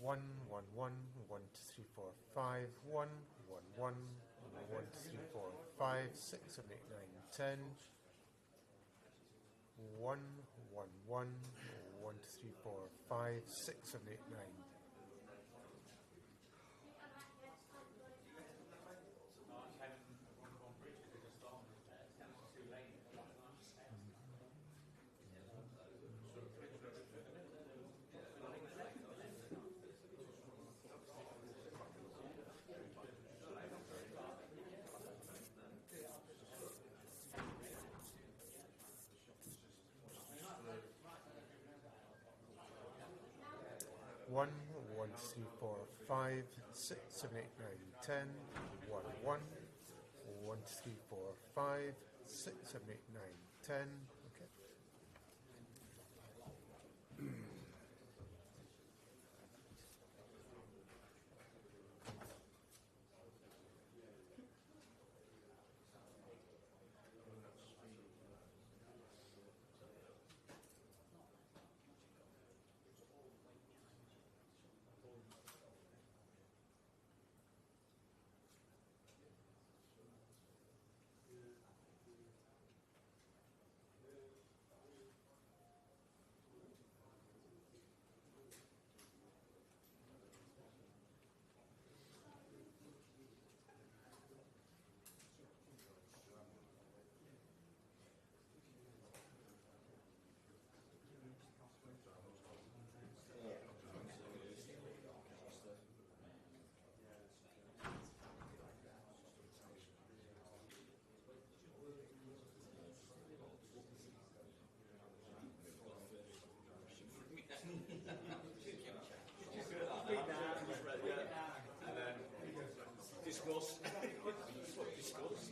1, 1, 1, 1, 2, 3, 4, 5, 1, 1, 1, 1, 2, 3, 4, 5, 6, 7, 8, 9, 10. 1, 1, 1, 1, 2, 3, 4, 5, 6, 7, 8, 9. One, 1, 2, 3, 4, 5, 6, 7, 8, 9, 10. 1, 1, 1, 2, 3, 4, 5, 6, 7, 8, 9, 10. Okay. And then discuss. Discuss.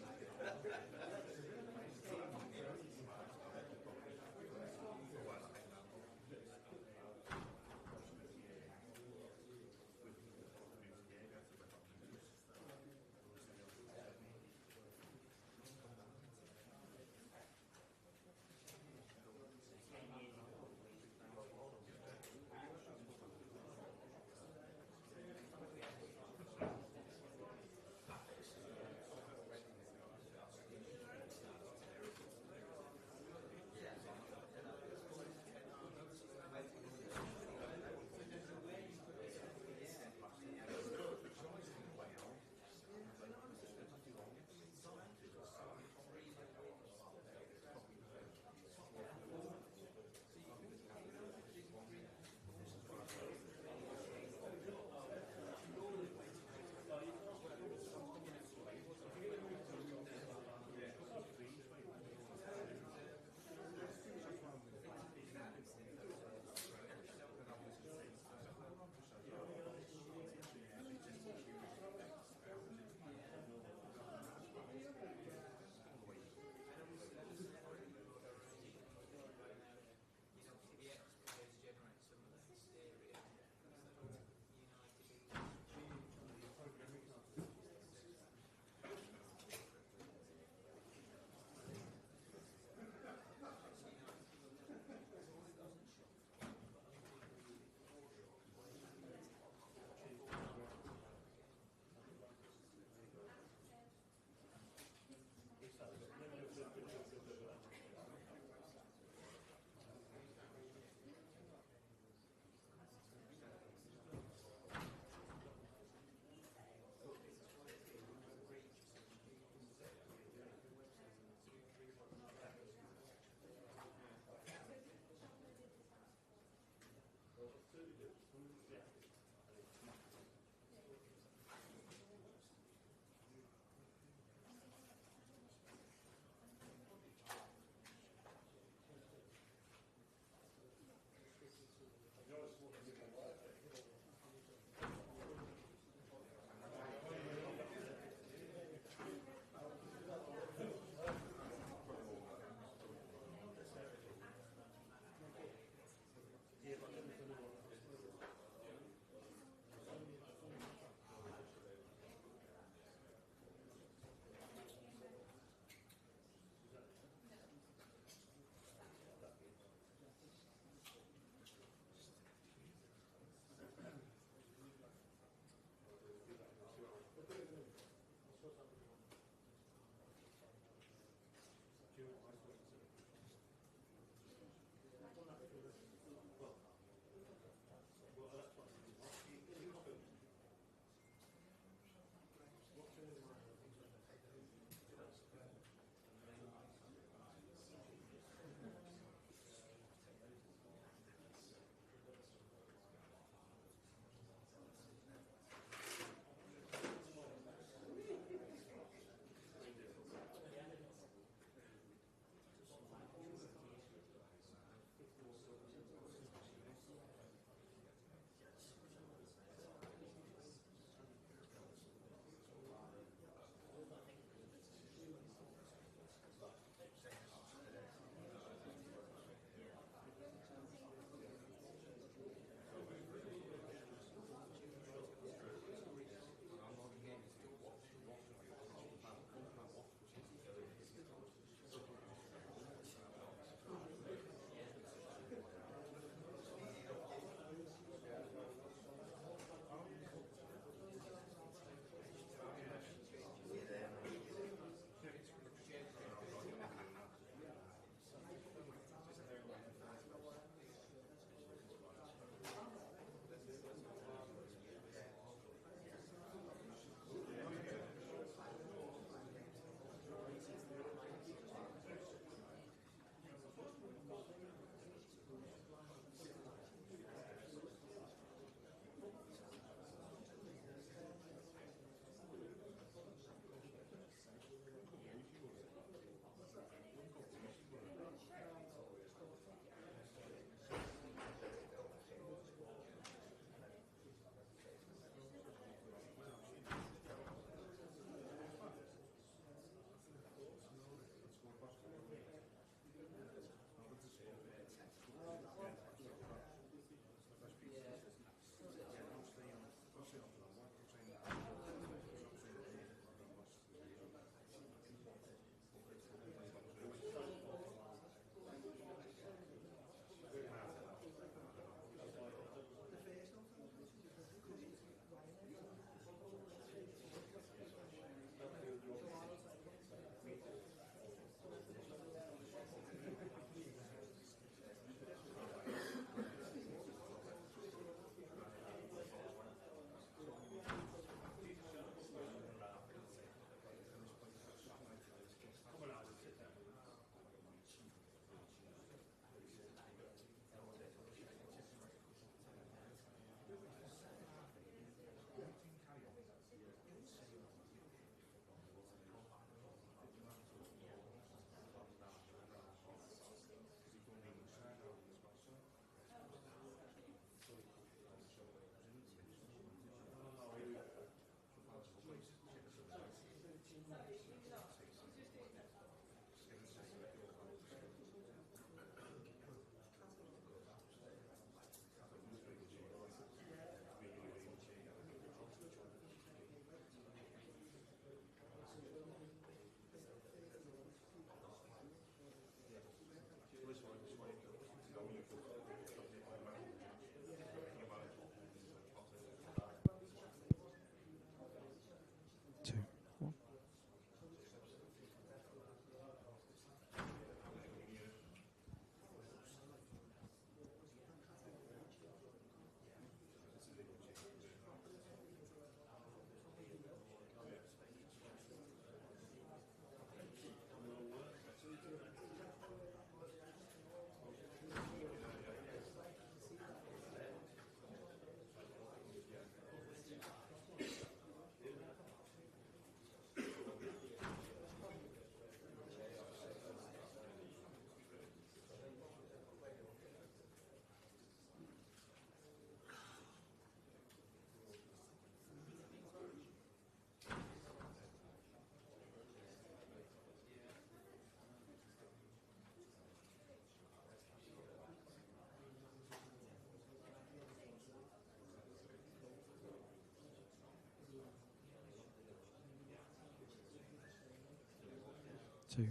2.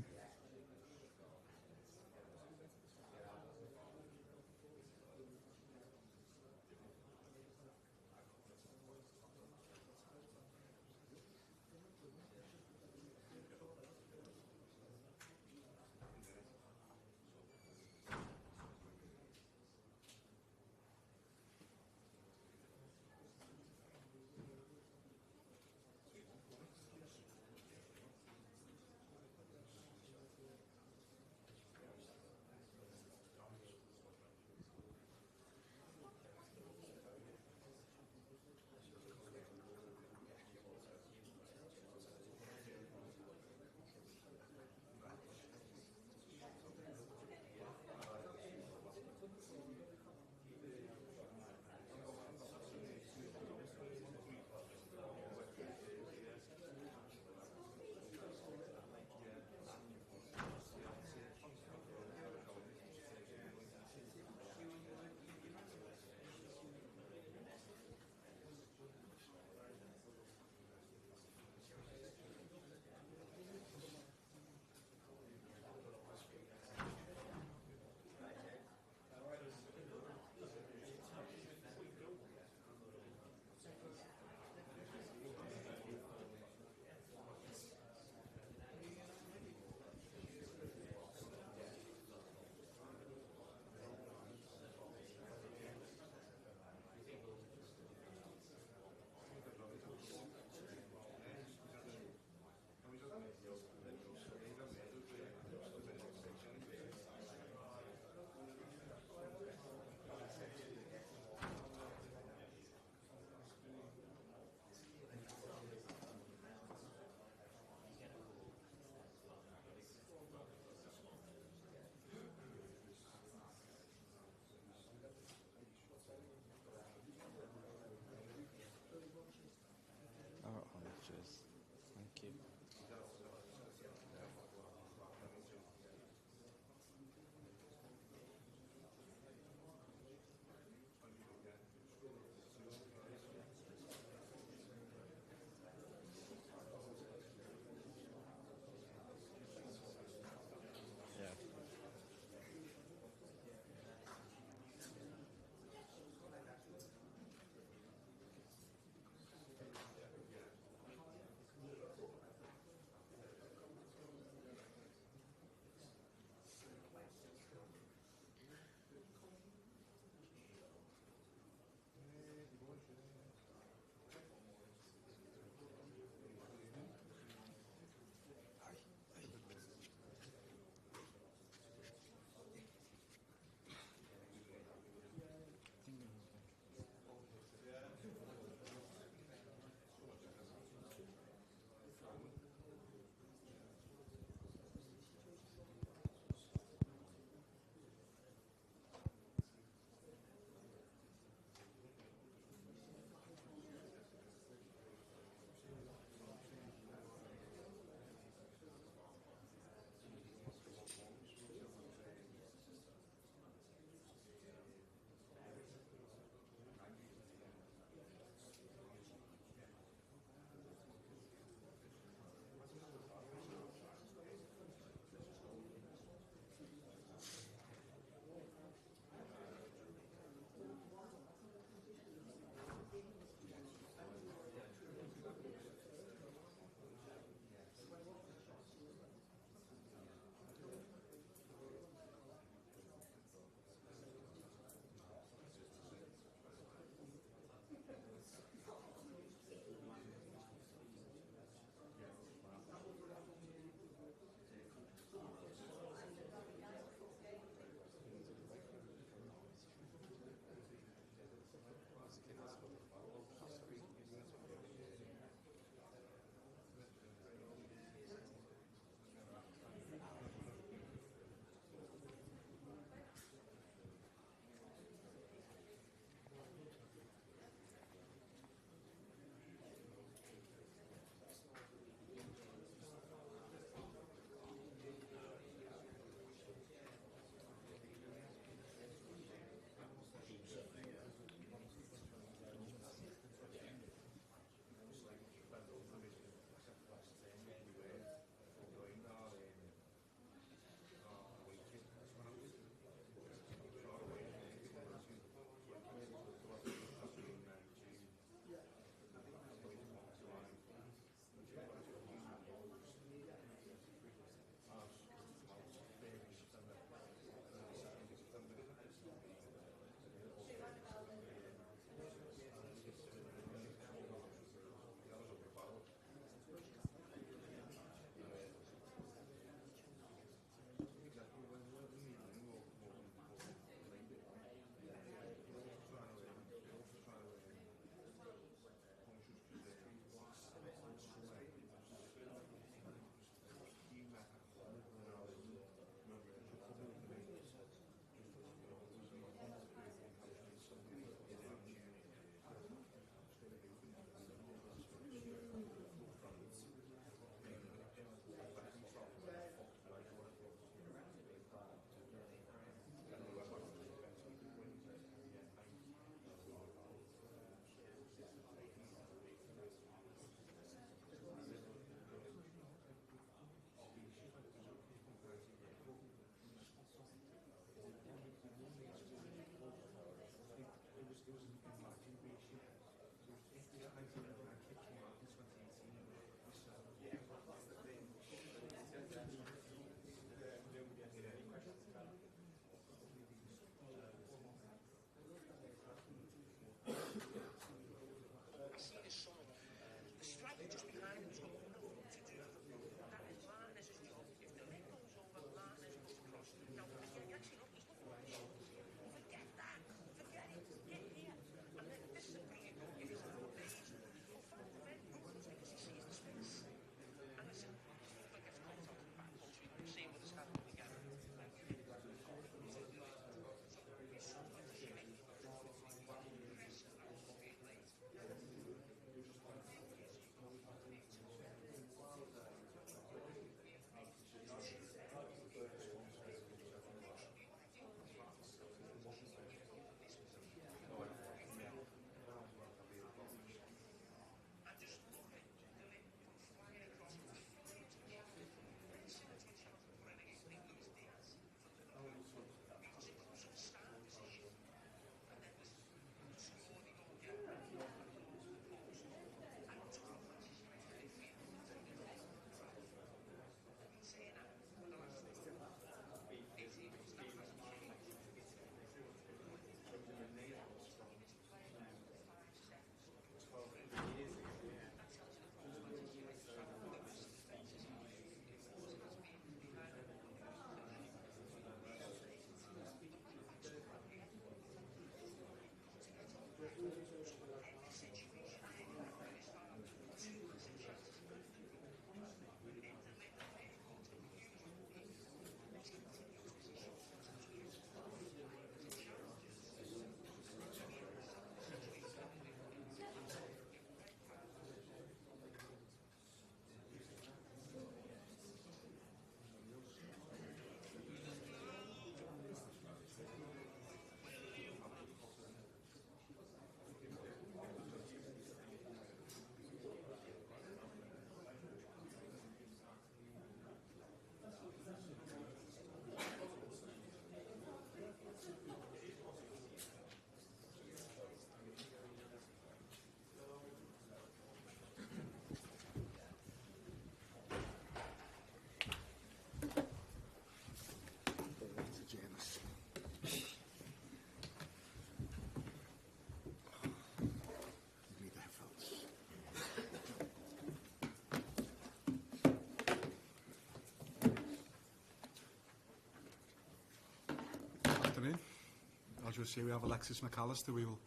casuals here. We have Alexis Mac Allister. We will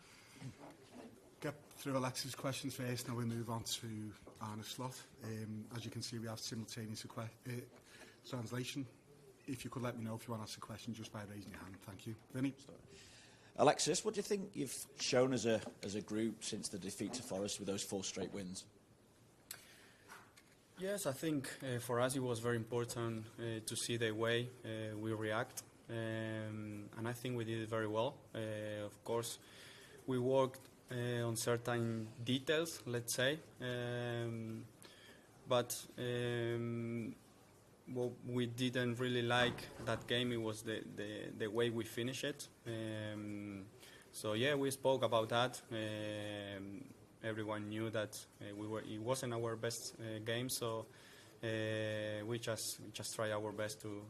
get through Alexis' questions first, and we move on to Arne Slot. As you can see, we have simultaneous translation. If you could let me know if you want to ask a question just by raising your hand. Thank you. Vinny? Alexis, what do you think you've shown as a group since the defeat to Forest with those 4 straight wins? Yes, I think for us it was very important to see the way we react, and I think we did it very well. Of course, we worked on certain details, let's say, but what we didn't really like that game, it was the way we finished it. So yeah, we spoke about that. Everyone knew that it wasn't our best game, so we just try our best to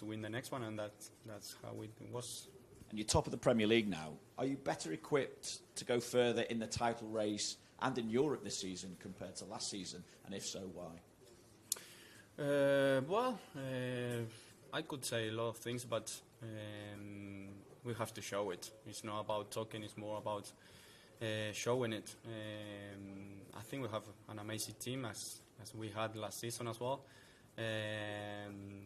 win the next one, and that's how it was. And you're top of the Premier League now. Are you better equipped to go further in the title race and in Europe this season compared to last season? And if so, why? I could say a lot of things, but we have to show it. It's not about talking, it's more about showing it. I think we have an amazing team as we had last season as well.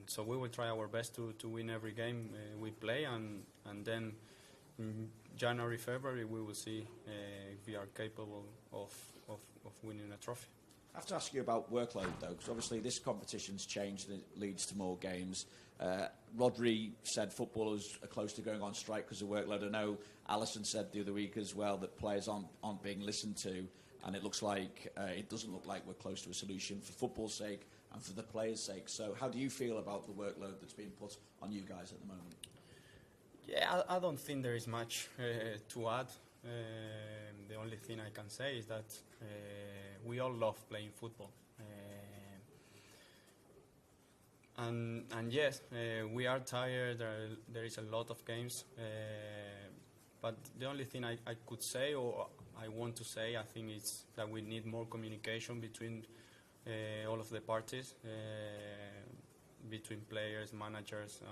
So we will try our best to win every game we play, and then in January, February we will see if we are capable of winning a trophy. I have to ask you about workload though, because obviously this competition's changed and it leads to more games. Rodri said footballers are close to going on strike because of workload. I know Alisson said the other week as well that players aren't being listened to, and it doesn't look like we're close to a solution for football's sake and for the players' sake. So how do you feel about the workload that's being put on you guys at the moment? Yeah, I don't think there is much to add. The only thing I can say is that we all love playing football. And yes, we are tired. There is a lot of games. But the only thing I could say, or I want to say, I think is that we need more communication between all of the parties, between players, managers,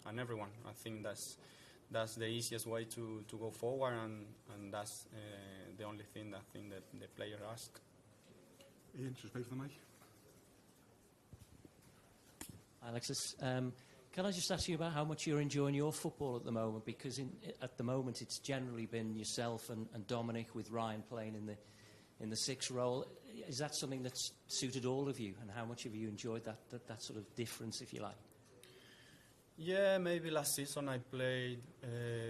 and everyone. I think that's the easiest way to go forward, and that's the only thing I think that the player asks. Ian, just wait for the mic. Alexis, can I just ask you about how much you're enjoying your football at the moment? Because at the moment it's generally been yourself and Dominic, with Ryan playing in the 6 role. Is that something that's suited all of you, and how much have you enjoyed that sort of difference, if you like? Yeah, maybe last season I played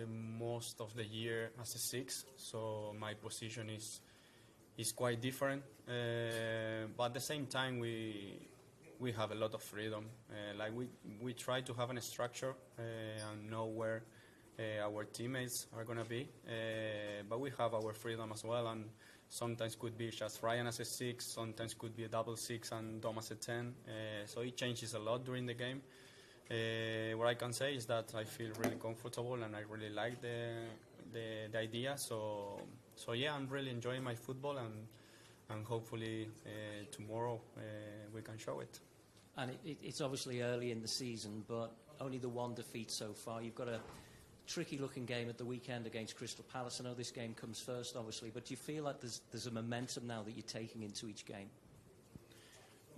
most of the year as a 6, so my position is quite different. But at the same time, we have a lot of freedom. Like we try to have a structure and know where our teammates are gonna be. But we have our freedom as well, and sometimes could be just Ryan as a 6, sometimes could be a double 6 and Dom as a 10. So it changes a lot during the game. What I can say is that I feel really comfortable and I really like the idea. So yeah, I'm really enjoying my football, and hopefully tomorrow we can show it. And it's obviously early in the season, but only the 1 defeat so far. You've got a tricky-looking game at the weekend against Crystal Palace. I know this game comes first, obviously, but do you feel like there's a momentum now that you're taking into each game?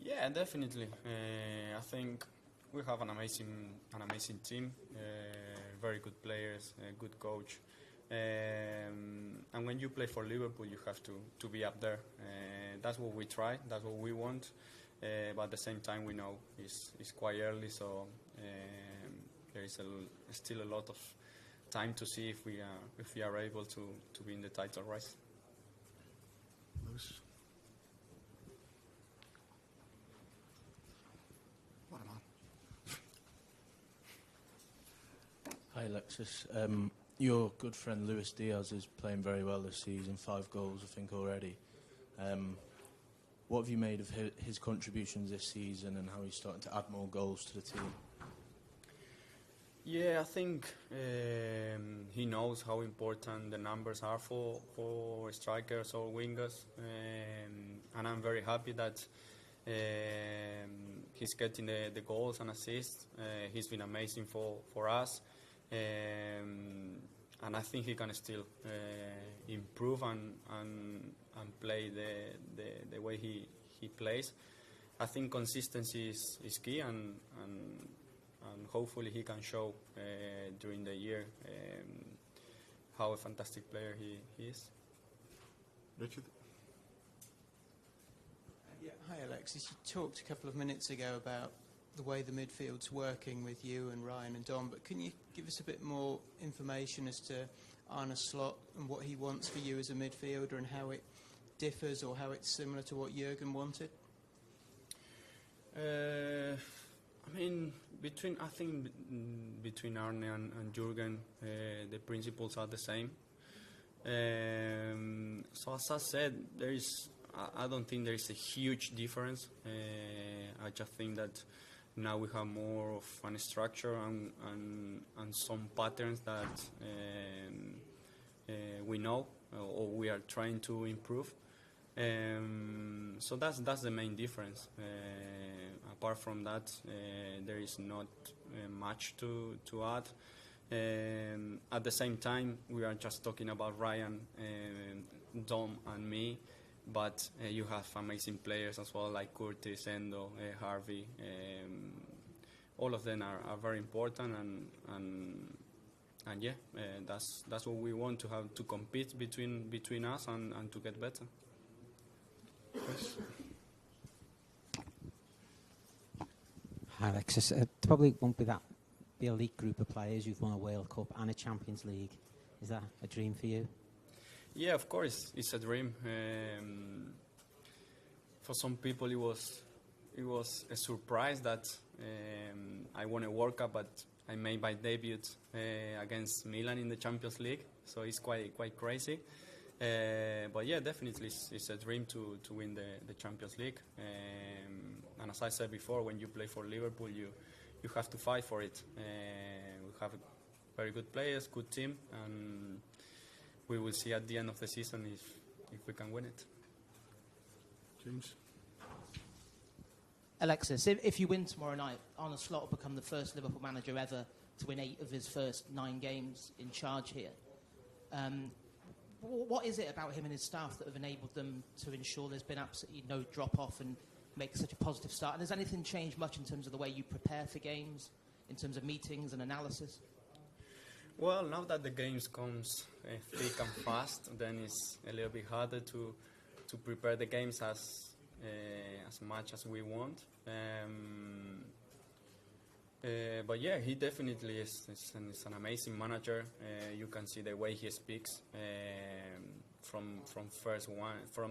Yeah, definitely. I think we have an amazing team, very good players, a good coach, and when you play for Liverpool, you have to be up there. That's what we try. That's what we want. But at the same time, we know it's quite early, so there is still a lot of time to see if we are able to be in the title race. Lewis. What a man. Hi Alexis. Your good friend Luis Diaz is playing very well this season, 5 goals I think already. What have you made of his contributions this season, and how he's starting to add more goals to the team? Yeah, I think he knows how important the numbers are for strikers or wingers, and I'm very happy that he's getting the goals and assists. He's been amazing for us. and I think he can still improve and play the way he plays. I think consistency is key, and hopefully he can show during the year how a fantastic player he is. Richard? Yeah, hi Alexis. You talked a couple of minutes ago about the way the midfield's working with you and Ryan and Dom, but can you give us a bit more information as to Arne Slot and what he wants for you as a midfielder and how it differs or how it's similar to what Jurgen wanted? I mean, between Arne and Jurgen, the principles are the same. So as I said, I don't think there is a huge difference. I just think that now we have more of a structure and some patterns that we know or we are trying to improve. So that's the main difference. Apart from that, there is not much to add. At the same time, we are just talking about Ryan, Dom, and me, but you have amazing players as well, like Curtis, Endo, Harvey. All of them are very important, and yeah, that's what we want to have, to compete between us and to get better. Chris? Hi Alexis, probably won't be the elite group of players. You've won a World Cup and a Champions League. Is that a dream for you? Yeah, of course, it's a dream. For some people, it was a surprise that I won a World Cup, but I made my debut against Milan in the Champions League. So it's quite crazy. But yeah, definitely, it's a dream to win the Champions League. And as I said before, when you play for Liverpool, you have to fight for it. We have very good players, good team, and we will see at the end of the season if we can win it. James? Alexis, if you win tomorrow night, Arne Slot will become the first Liverpool manager ever to win 8 of his first 9 games in charge here. What is it about him and his staff that have enabled them to ensure there's been absolutely no drop-off and make such a positive start? And has anything changed much in terms of the way you prepare for games, in terms of meetings and analysis? Well, now that the games comes thick and fast, then it's a little bit harder to prepare the games as much as we want. But yeah, he definitely is an amazing manager. You can see the way he speaks from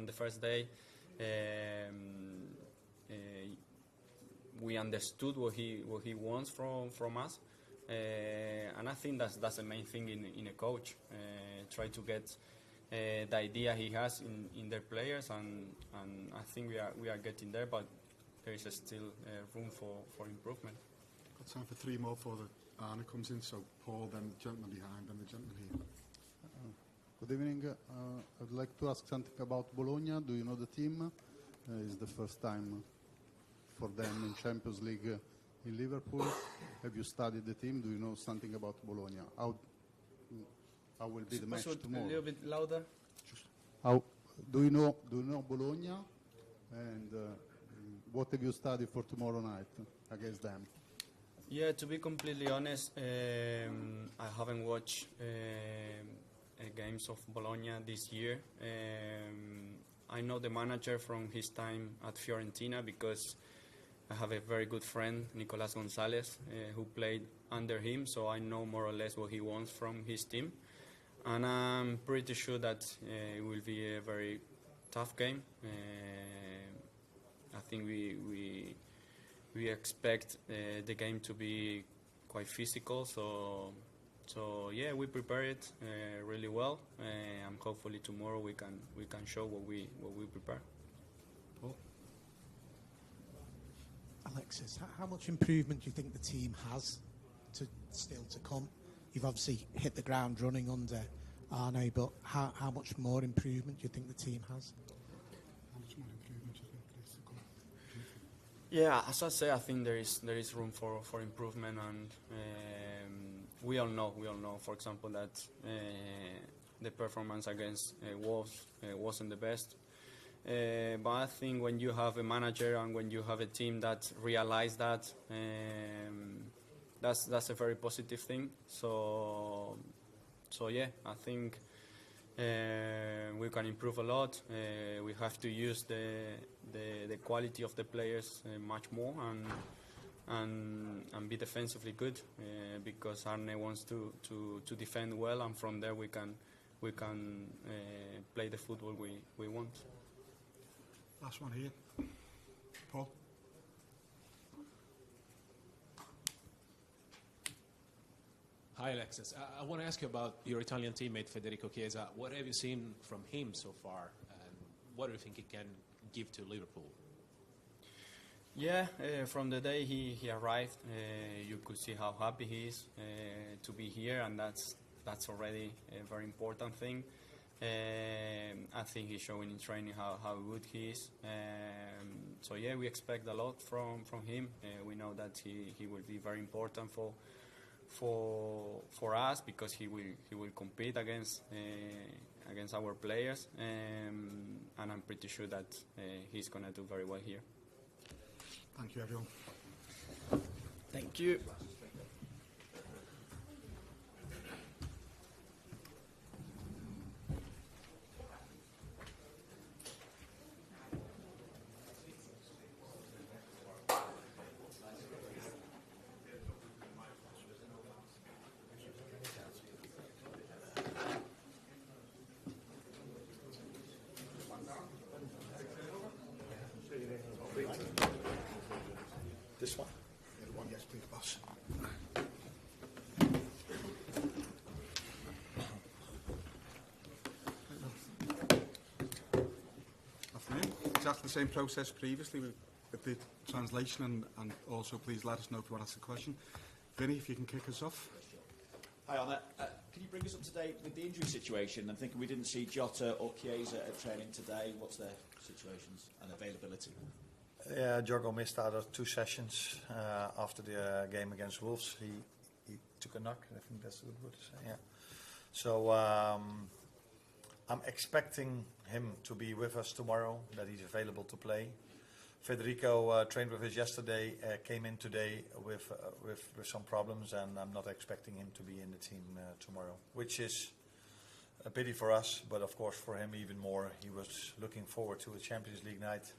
the first day. We understood what he wants from us, and I think that's the main thing in a coach. Try to get the idea he has in their players, and I think we are getting there, but there is still room for improvement. Got time for 3 more before the Arne comes in. So Paul, then the gentleman behind, then the gentleman here. Good evening. I'd like to ask something about Bologna. Do you know the team? It's the first time for them in Champions League in Liverpool. Have you studied the team? Do you know something about Bologna? How will be the match tomorrow? A little bit louder. Do you know Bologna? And what have you studied for tomorrow night against them? Yeah, to be completely honest, I haven't watched games of Bologna this year. I know the manager from his time at Fiorentina because I have a very good friend, Nicolas Gonzalez, who played under him, so I know more or less what he wants from his team. And I'm pretty sure that it will be a very tough game. I think we expect the game to be quite physical, so yeah, we prepare it really well, and hopefully tomorrow we can show what we prepare. Paul? Alexis, how much improvement do you think the team has still to come? You've obviously hit the ground running under Arne, but how much more improvement do you think the team has? How much more improvement do you think there is to come? Yeah, as I say, I think there is room for improvement, and we all know. For example, that the performance against Wolves wasn't the best. But I think when you have a manager and when you have a team that realize that, that's a very positive thing. So yeah, I think we can improve a lot. We have to use the quality of the players much more and be defensively good because Arne wants to defend well, and from there we can play the football we want. Last one here. Paul. Hi, Alexis. I want to ask you about your Italian teammate Federico Chiesa. What have you seen from him so far, and what do you think he can give to Liverpool? Yeah, from the day he arrived, you could see how happy he is to be here, and that's already a very important thing. I think he's showing in training how good he is. So yeah, we expect a lot from him. We know that he will be very important for us because he will compete against our players, and I'm pretty sure that he's gonna do very well here. Thank you, everyone. Thank you. This one? The one, yes, please, boss. Afternoon. Exactly the same process previously with the translation, and also please let us know if you want to ask a question. Vinny, if you can kick us off. Hi, Anna. Can you bring us up to date with the injury situation? I'm thinking we didn't see Jota or Chiesa at training today. What's their situations and availability? Yeah, Jorgo missed out of 2 sessions after the game against Wolves. He took a knock. I think that's a good word to say. Yeah. So I'm expecting him to be with us tomorrow. That he's available to play. Federico trained with us yesterday. Came in today with some problems, and I'm not expecting him to be in the team tomorrow, which is a pity for us, but of course for him even more. He was looking forward to a Champions League night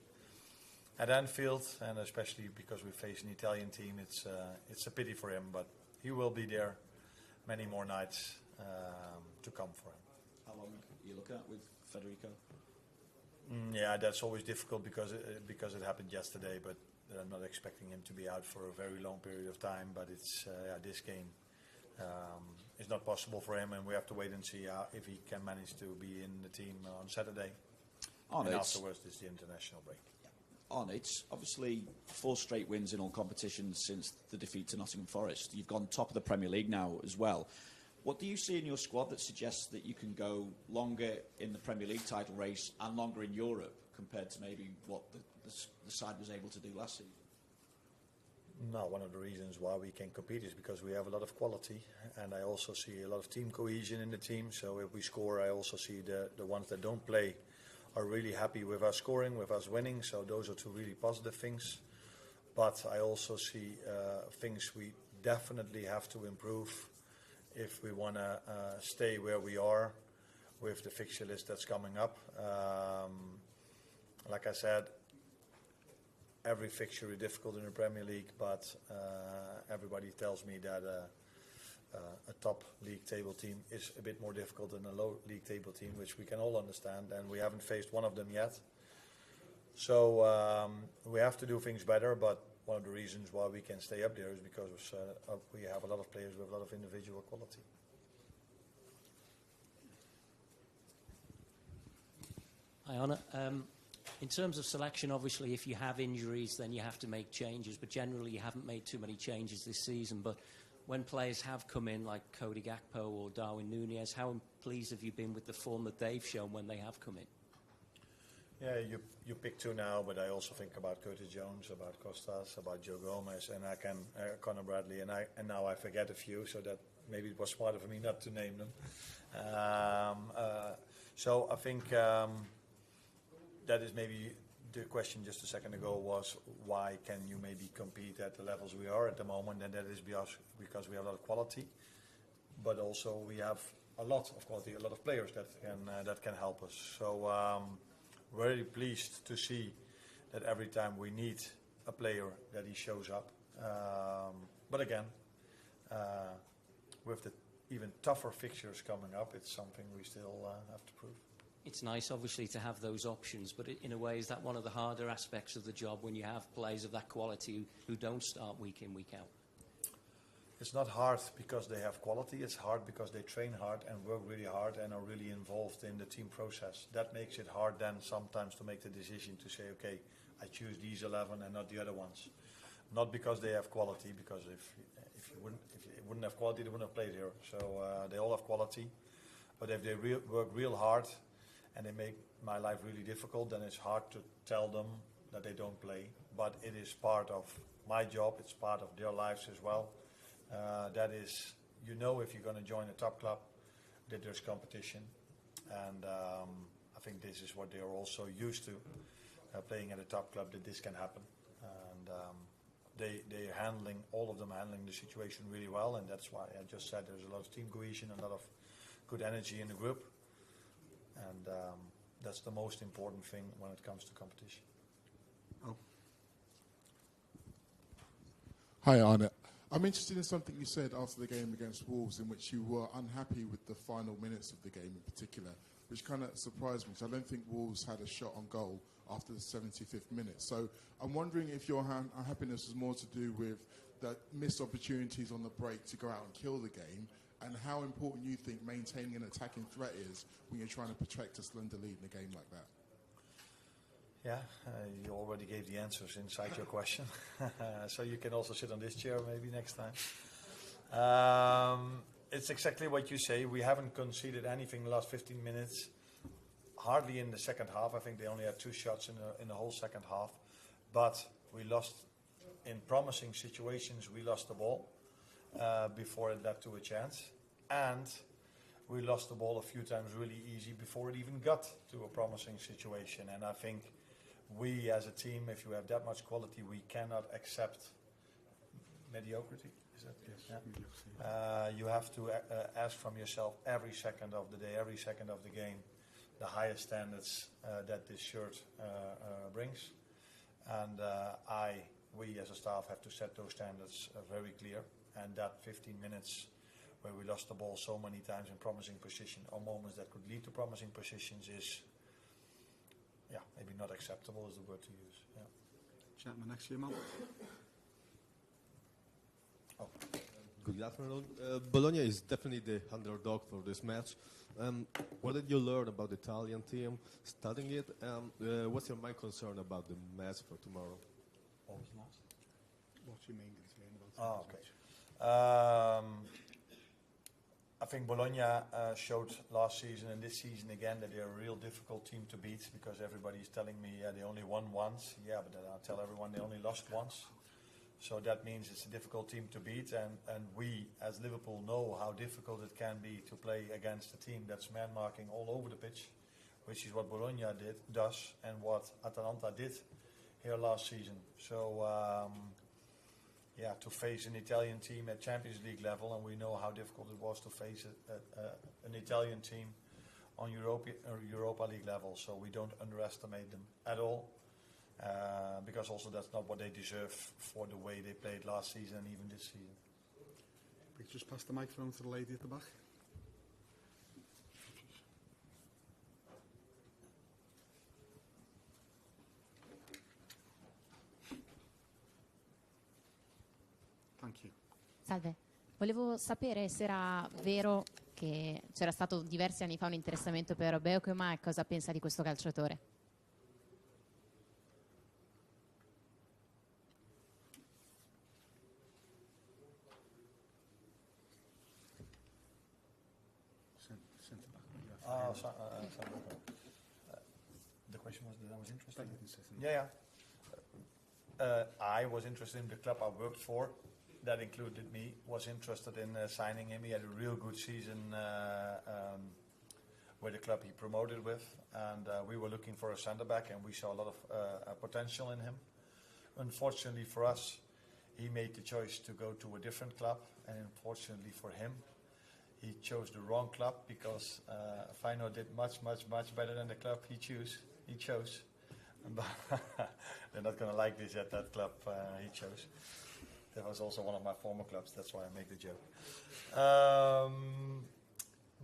at Anfield, and especially because we face an Italian team, it's a pity for him, but he will be there many more nights to come for him. How long are you looking at with Federico? Yeah, that's always difficult because it happened yesterday, but I'm not expecting him to be out for a very long period of time, but it's this game is not possible for him, and we have to wait and see if he can manage to be in the team on Saturday. And afterwards there's the international break. On it's obviously 4 straight wins in all competitions since the defeat to Nottingham Forest. You've gone top of the Premier League now as well. What do you see in your squad that suggests that you can go longer in the Premier League title race and longer in Europe compared to maybe what the side was able to do last season? No, one of the reasons why we can compete is because we have a lot of quality, and I also see a lot of team cohesion in the team. So if we score, I also see the ones that don't play are really happy with us scoring, with us winning. So those are 2 really positive things. But I also see things we definitely have to improve if we want to stay where we are with the fixture list that's coming up. Like I said, every fixture is difficult in the Premier League, but everybody tells me that a top league table team is a bit more difficult than a low league table team, which we can all understand, and we haven't faced one of them yet. So we have to do things better, but one of the reasons why we can stay up there is because we have a lot of players with a lot of individual quality. Hi, Anna. In terms of selection, obviously, if you have injuries, then you have to make changes, but generally you haven't made too many changes this season. But when players have come in, like Cody Gakpo or Darwin Núñez, how pleased have you been with the form that they've shown when they have come in? Yeah, you pick 2 now, but I also think about Curtis Jones, about Costas, about Joe Gomez, and I can Conor Bradley, and now I forget a few, so that maybe it was smarter for me not to name them. So I think that is maybe the question just a second ago was why can you maybe compete at the levels we are at the moment, and that is because we have a lot of quality, but also we have a lot of quality, a lot of players that can help us. So very pleased to see that every time we need a player that he shows up. But again, with the even tougher fixtures coming up, it's something we still have to prove. It's nice, obviously, to have those options, but in a way, is that one of the harder aspects of the job when you have players of that quality who don't start week in, week out? It's not hard because they have quality. It's hard because they train hard and work really hard and are really involved in the team process. That makes it hard then sometimes to make the decision to say, okay, I choose these 11 and not the other ones. Not because they have quality, because if you wouldn't have quality, they wouldn't have played here. So they all have quality, but if they work real hard and they make my life really difficult, then it's hard to tell them that they don't play. But it is part of my job. It's part of their lives as well. That is, if you're going to join a top club, that there's competition. And I think this is what they are also used to, playing at a top club, that this can happen. And they're handling, all of them handling the situation really well. And that's why I just said there's a lot of team cohesion, a lot of good energy in the group. And that's the most important thing when it comes to competition. Oh. Hi, Arne. I'm interested in something you said after the game against Wolves, in which you were unhappy with the final minutes of the game in particular, which kind of surprised me, because I don't think Wolves had a shot on goal after the 75th minute. So I'm wondering if your unhappiness was more to do with the missed opportunities on the break to go out and kill the game, and how important you think maintaining an attacking threat is when you're trying to protect a slender lead in a game like that. Yeah, you already gave the answers inside your question. So you can also sit on this chair maybe next time. It's exactly what you say. We haven't conceded anything in the last 15 minutes. Hardly in the second half. I think they only had 2 shots in the whole second half. But we lost in promising situations. We lost the ball before it led to a chance. And we lost the ball a few times really easy before it even got to a promising situation. And I think we as a team, if you have that much quality, we cannot accept mediocrity. Is that yes? Yeah. You have to ask from yourself every second of the day, every second of the game, the highest standards that this shirt brings. And we as a staff have to set those standards very clear. And that 15 minutes where we lost the ball so many times in promising position, or moments that could lead to promising positions, is maybe not acceptable is the word to use. Yeah. Gentleman next to you, Mal. Oh. Good afternoon. Bologna is definitely the underdog for this match. What did you learn about the Italian team studying it? What's your main concern about the match for tomorrow? What was last? What's your main concern about the match? I think Bologna showed last season and this season again that they're a real difficult team to beat, because everybody's telling me they only won once. Yeah, but then I'll tell everyone they only lost once. So that means it's a difficult team to beat, and we as Liverpool know how difficult it can be to play against a team that's man-marking all over the pitch, which is what Bologna does and what Atalanta did here last season. So to face an Italian team at Champions League level, and we know how difficult it was to face an Italian team on Europa League level, so we don't underestimate them at all, because also that's not what they deserve for the way they played last season and even this season. We just pass the microphone to the lady at the back. Thank you. Salve, volevo sapere se era vero che c'era stato diversi anni fa un interessamento per Beukema e cosa pensa di questo calciatore. The question was that I was interested. I was interested in the club I worked for that included me, was interested in signing him. He had a real good season with the club he promoted with, and we were looking for a centre-back, and we saw a lot of potential in him. Unfortunately for us, he made the choice to go to a different club, and unfortunately for him, he chose the wrong club, because Feyenoord did much better than the club he chose. They're not going to like this at that club he chose. That was also one of my former clubs, that's why I make the joke.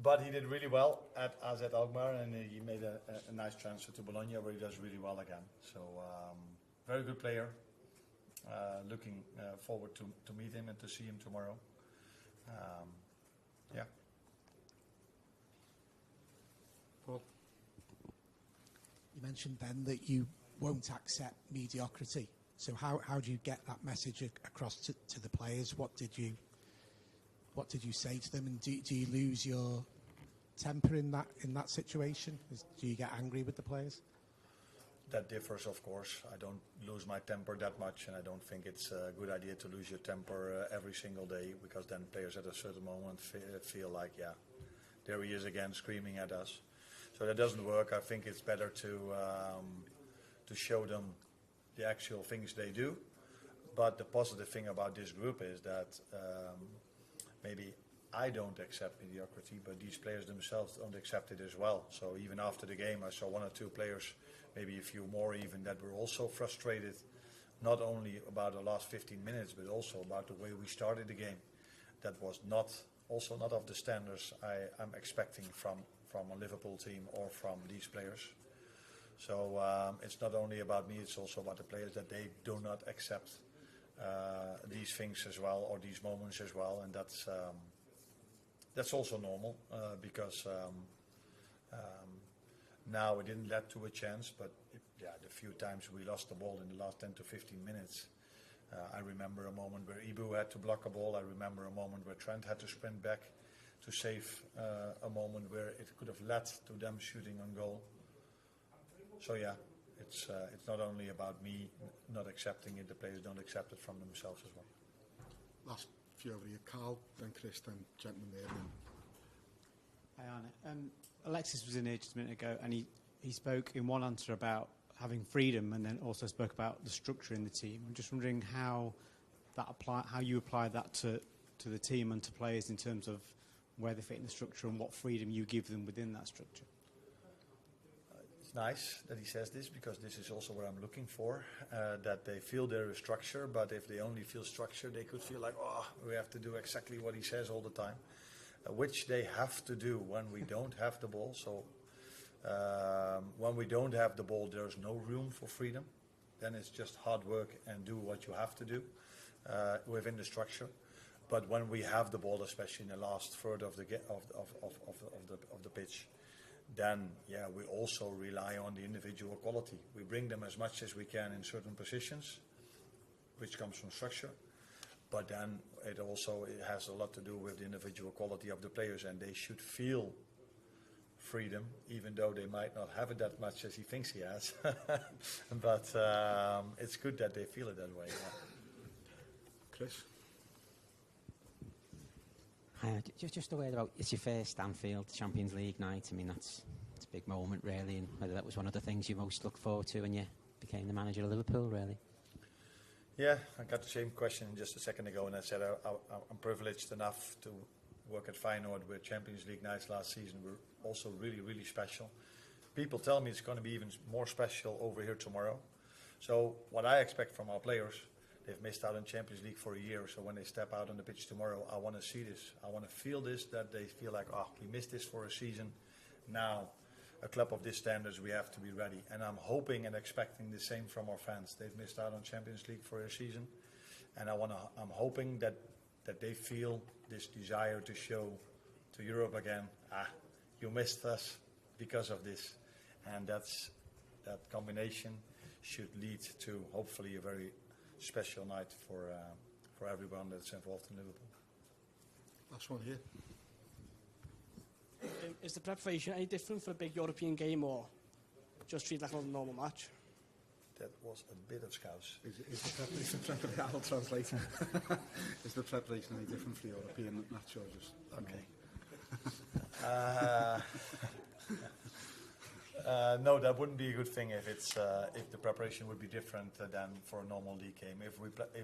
But he did really well at AZ Alkmaar, and he made a nice transfer to Bologna, where he does really well again. So, very good player. Looking forward to meet him and to see him tomorrow. Yeah. Paul? You mentioned then that you won't accept mediocrity. So how do you get that message across to the players? What did you say to them? And do you lose your temper in that situation? Do you get angry with the players? That differs, of course. I don't lose my temper that much, and I don't think it's a good idea to lose your temper every single day, because then players at a certain moment feel like, yeah, there he is again screaming at us. So that doesn't work. I think it's better to show them the actual things they do. But the positive thing about this group is that maybe I don't accept mediocrity, but these players themselves don't accept it as well. So even after the game, I saw one or two players, maybe a few more even, that were also frustrated, not only about the last 15 minutes, but also about the way we started the game. That was not of the standards I'm expecting from a Liverpool team or from these players. So it's not only about me, it's also about the players, that they do not accept these things as well, or these moments as well, and that's also normal, because now it didn't lead to a chance, but the few times we lost the ball in the last 10 to 15 minutes, I remember a moment where Ibu had to block a ball. I remember a moment where Trent had to sprint back to save a moment where it could have led to them shooting on goal. So yeah, it's not only about me not accepting it, the players don't accept it from themselves as well. Last few over here, Carl, then Chris, then gentleman there. Hi, Arne. Alexis was in here just a minute ago, and he spoke in one answer about having freedom, and then also spoke about the structure in the team. I'm just wondering how you apply that to the team and to players in terms of where they fit in the structure and what freedom you give them within that structure. It's nice that he says this, because this is also what I'm looking for, that they feel there is structure, but if they only feel structure, they could feel like, oh, we have to do exactly what he says all the time, which they have to do when we don't have the ball. So when we don't have the ball, there's no room for freedom. Then it's just hard work and do what you have to do within the structure. But when we have the ball, especially in the last third of the pitch, then yeah, we also rely on the individual quality. We bring them as much as we can in certain positions, which comes from structure. But then it has a lot to do with the individual quality of the players, and they should feel freedom, even though they might not have it that much as he thinks he has. But it's good that they feel it that way. Yeah. Chris? Hi, just a word about, it's your first Anfield Champions League night. I mean, that's a big moment, really, and whether that was one of the things you most looked forward to when you became the manager of Liverpool, really. Yeah, I got the same question just a second ago, and I said I'm privileged enough to work at Feyenoord, where Champions League nights last season were also really, really special. People tell me it's going to be even more special over here tomorrow. So what I expect from our players, they've missed out on Champions League for a year, so when they step out on the pitch tomorrow, I want to see this. I want to feel this, that they feel like, oh, we missed this for a season. Now, a club of this standards, we have to be ready. And I'm hoping and expecting the same from our fans. They've missed out on Champions League for a season, and I'm hoping that they feel this desire to show to Europe again, you missed us because of this. And that combination should lead to hopefully a very special night for everyone that's involved in Liverpool. Last one here. Is the preparation any different for a big European game, or just treat like a normal match? that was a bit of scouse. I'll translate. Is the preparation any different for the European match or just... Okay. No, that wouldn't be a good thing if it's if the preparation would be different than for a normal league game. If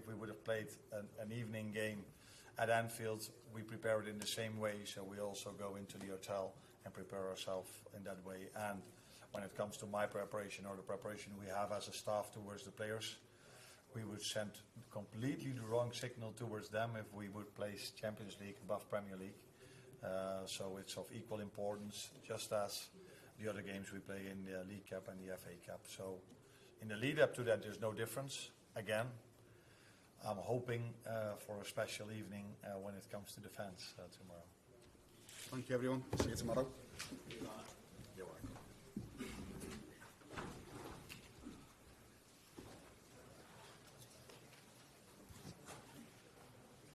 we would have played an evening game at Anfield, we prepare it in the same way. So we also go into the hotel and prepare ourselves in that way. And when it comes to my preparation or the preparation we have as a staff towards the players, we would send completely the wrong signal towards them if we would place Champions League above Premier League. So it's of equal importance, just as the other games we play in the League Cup and the FA Cup. So in the lead up to that, there's no difference. Again, I'm hoping for a special evening when it comes to the fans tomorrow. Thank you, everyone. See you tomorrow.